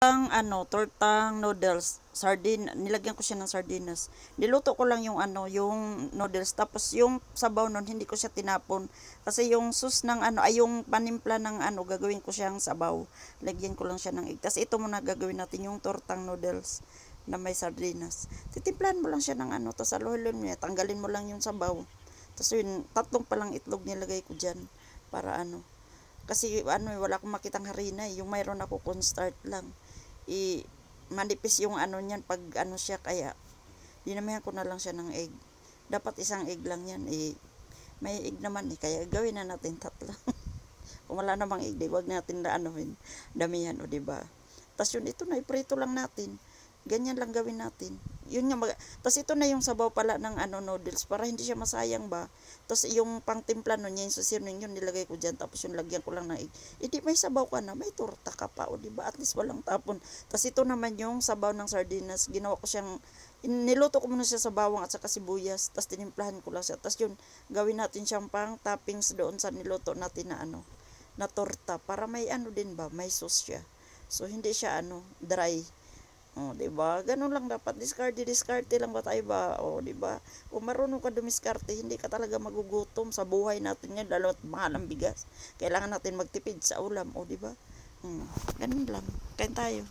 Ang tortang noodles, nilagyan ko siya ng sardinas. Niluto ko lang yung yung noodles tapos yung sabaw nun hindi ko siya tinapon kasi yung sauce ng ay yung panimpla ng gagawin ko siyang sabaw. Lagyan ko lang siya ng egg. Tapos ito muna gagawin natin yung tortang noodles na may sardinas. Titimplahan mo lang siya ng tapos aluhin mo niya, tanggalin mo lang yung sabaw. Tapos yun, tatlong palang itlog nilagay ko diyan para kasi wala akong makitang harina yung mayroon ako cornstarch lang manipis yung niyan pag siya kaya dinamihan ko na lang siya ng egg. Dapat isang egg lang yan may egg naman kaya gawin na natin tatlo. Kung wala namang egg wag natin na damihan o diba. Tas yun ito na iprito lang natin. Ganyan lang gawin natin. Yun nga tas ito na yung sabaw pala ng noodles para hindi siya masayang ba. Tas yung pangtimpla nun yung susirning yun nilagay ko diyan tapos yung lagyan ko lang ng egg. Hindi may sabaw ka na, may torta ka pa o diba at least walang tapon. Tas ito naman yung sabaw ng sardinas, ginawa ko siyang niluto ko muna siya sa bawang at saka sibuyas tas tinimplahan ko lang siya. Tas yun gawin natin siyang pang toppings doon sa niluto natin na na torta para may din ba, may sauce siya. So hindi siya dry. Oh, 'di ba? Ganun lang dapat diskarte lang ba tayo ba? Oh, 'di ba? Kung marunong ka dumiskarte, hindi ka talaga magugutom sa buhay natin ngayon lalo at mahal ang bigas. Kailangan natin magtipid sa ulam, oh, 'di ba? Ganun lang. Kain tayo.